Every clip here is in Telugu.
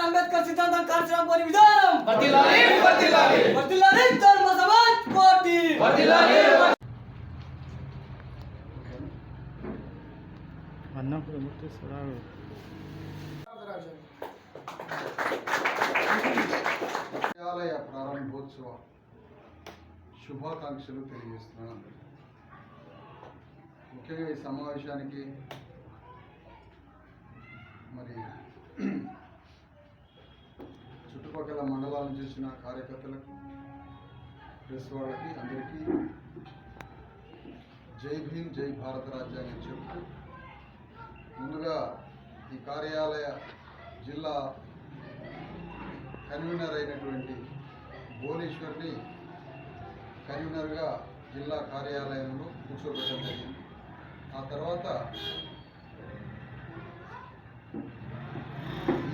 అంబేద్కర్ సిద్ధాంతం కార్యక్రమం విధానం వర్ధిల్లాలి వర్ధిల్లాలి వర్ధిల్లాలి ధర్మ సమాజ్ పార్టీ వర్ధిల్లాలి అన్నప్పుడు ముక్తేశ్వరావు విద్యాలయ ప్రారంభోత్సవ శుభాకాంక్షలు తెలియజేస్తున్నాను. ముఖ్యంగా ఈ సమావేశానికి మరి చుట్టుపక్కల మండలాల నుంచి వచ్చిన కార్యకర్తలకు, ప్రెస్ వాళ్ళకి అందరికీ జై భీమ్, జై భారత రాజ్యాంగం చెప్తూ ముందుగా ఈ కార్యాలయ జిల్లా కన్వీనర్ అయినటువంటి భువనేశ్వర్ని కన్వీనర్గా జిల్లా కార్యాలయంలో కూర్చోబెట్టడం జరిగింది. ఆ తర్వాత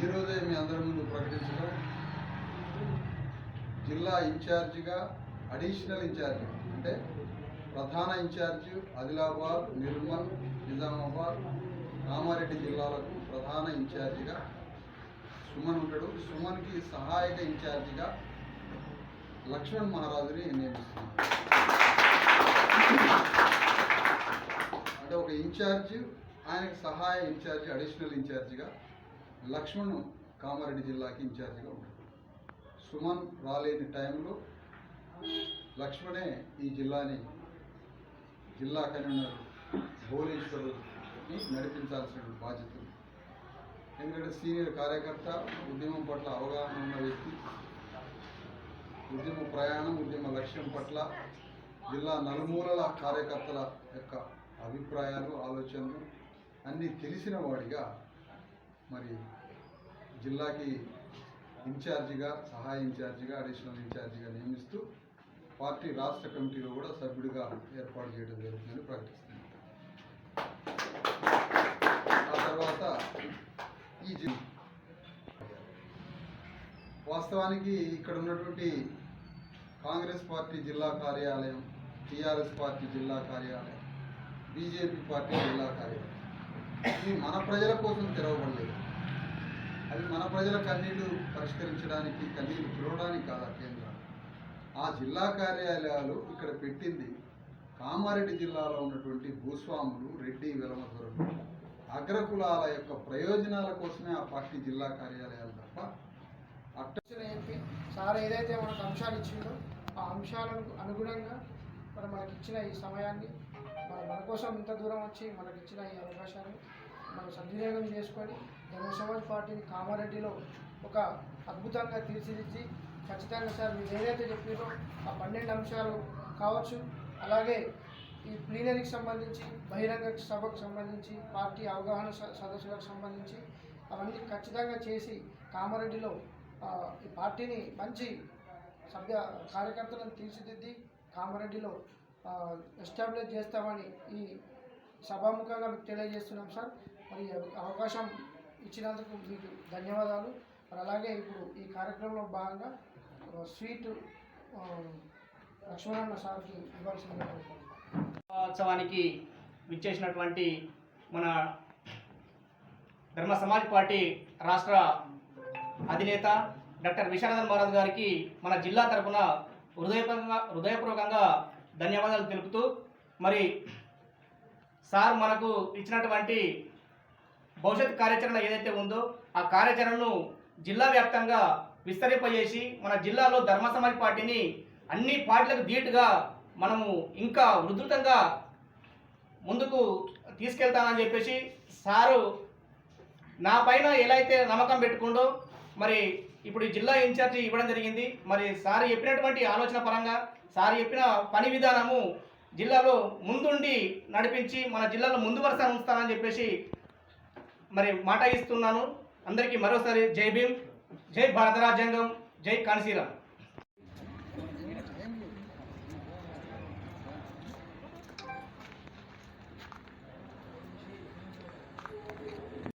ఈరోజే మీ అందరి ముందు ప్రకటించడం, జిల్లా ఇన్ఛార్జిగా అడిషనల్ ఇన్ఛార్జి అంటే ప్రధాన ఇన్ఛార్జి ఆదిలాబాద్, నిర్మల్, నిజామాబాద్, కామారెడ్డి జిల్లాలకు ప్రధాన ఇన్ఛార్జిగా సుమన్ ఉంటాడు. సుమన్కి సహాయక ఇన్ఛార్జిగా లక్ష్మణ్ మహారాజుని నియమిస్తున్నాడు. అంటే ఒక ఇన్ఛార్జి, ఆయనకు సహాయ ఇన్ఛార్జి, అడిషనల్ ఇన్ఛార్జిగా లక్ష్మణ్ కామారెడ్డి జిల్లాకి ఇన్ఛార్జిగా ఉంటాడు. సుమన్ రాలేని టైంలో లక్ష్మణే ఈ జిల్లాని జిల్లా కన్వీనర్ భువనేశ్వరుని నడిపించాల్సిన బాధ్యత ఉంది. ఎందుకంటే సీనియర్ కార్యకర్త, ఉద్యమం పట్ల అవగాహన ఉన్న వ్యక్తి, ఉద్యమ ప్రయాణం, ఉద్యమ లక్ష్యం పట్ల జిల్లా నలుమూలల కార్యకర్తల యొక్క అభిప్రాయాలు, ఆలోచనలు అన్నీ తెలిసిన వాడిగా మరి జిల్లాకి ఇన్ఛార్జిగా, సహాయ ఇన్ఛార్జిగా, అడిషనల్ ఇన్ఛార్జిగా నియమిస్తూ పార్టీ రాష్ట్ర కమిటీలో కూడా సభ్యుడిగా ఏర్పాటు చేయడం జరుగుతుందని ప్రకటిస్తుంది. ఆ తర్వాత ఈ వాస్తవానికి ఇక్కడ ఉన్నటువంటి కాంగ్రెస్ పార్టీ జిల్లా కార్యాలయం, టీఆర్ఎస్ పార్టీ జిల్లా కార్యాలయం, బీజేపీ పార్టీ జిల్లా కార్యాలయం ఇవి మన ప్రజల కోసం తెరవబడలేదు. అవి మన ప్రజల కన్నీళ్లు పరిష్కరించడానికి, కన్నీళ్లు తుడవడానికి కాదా కేంద్రం. ఆ జిల్లా కార్యాలయాలు ఇక్కడ పెట్టింది కామారెడ్డి జిల్లాలో ఉన్నటువంటి భూస్వాములు, రెడ్డి, వెలమధురులు, అగ్రకులాల యొక్క ప్రయోజనాల కోసమే ఆ పార్టీ జిల్లా కార్యాలయాలు తప్ప సార్ ఏదైతే మనకు అంశాలు ఇచ్చిందో ఆ అంశాలకు అనుగుణంగా మనకి ఇచ్చిన ఈ సమయాన్ని మన కోసం ఇంత దూరం వచ్చి మనకి ఇచ్చిన ఈ అవకాశాన్ని మనం సద్వినియోగం చేసుకొని ధర్మ సమాజ్ పార్టీని కామారెడ్డిలో ఒక అద్భుతంగా తీర్చిదిద్ది ఖచ్చితంగా సార్ మీరు ఏదైతే చెప్పారో ఆ 12 అంశాలు కావచ్చు, అలాగే ఈ ప్లీనరీకి సంబంధించి, బహిరంగ సభకు సంబంధించి, పార్టీ అవగాహన సదస్సులకు సంబంధించి అవన్నీ ఖచ్చితంగా చేసి కామారెడ్డిలో ఈ పార్టీని మంచి సభ్య కార్యకర్తలను తీర్చిదిద్ది కామారెడ్డిలో ఎస్టాబ్లిష్ చేస్తామని ఈ సభాముఖంగా మీకు తెలియజేస్తున్నాం సార్. మరి అవకాశం ఇచ్చినందుకు మీకు ధన్యవాదాలు. మరి అలాగే ఇప్పుడు ఈ కార్యక్రమంలో భాగంగా స్వీట్ లక్ష్మణన్న సార్కి ఇవ్వాల్సిందిగా ఉత్సవానికి విచ్చేసినటువంటి మన ధర్మ సమాజ్ పార్టీ రాష్ట్ర అధినేత డాక్టర్ విశ్వనాథన్ మహారాజ్ గారికి మన జిల్లా తరఫున హృదయపూర్వకంగా ధన్యవాదాలు తెలుపుతూ, మరి సార్ మనకు ఇచ్చినటువంటి భవిష్యత్ కార్యాచరణ ఏదైతే ఉందో ఆ కార్యాచరణను జిల్లా వ్యాప్తంగా విస్తరింపజేసి మన జిల్లాలో ధర్మ సమాజ్ పార్టీని అన్ని పార్టీలకు ధీటుగా మనము ఇంకా ఉధృతంగా ముందుకు తీసుకెళ్తానని చెప్పేసి సారు నా పైన ఎలా అయితే నమ్మకం పెట్టుకుండో మరి ఇప్పుడు ఈ జిల్లా ఇన్ఛార్జి ఇవ్వడం జరిగింది. మరి సార్ చెప్పినటువంటి ఆలోచన పరంగా, సార్ చెప్పిన పని విధానము జిల్లాలో ముందుండి నడిపించి మన జిల్లాలో ముందు వరుస ఉంచుతానని చెప్పేసి మరి మాట ఇస్తున్నాను. అందరికీ మరోసారి జై భీమ్, జై భారత రాజ్యాంగం, జై కాన్సీరామ్.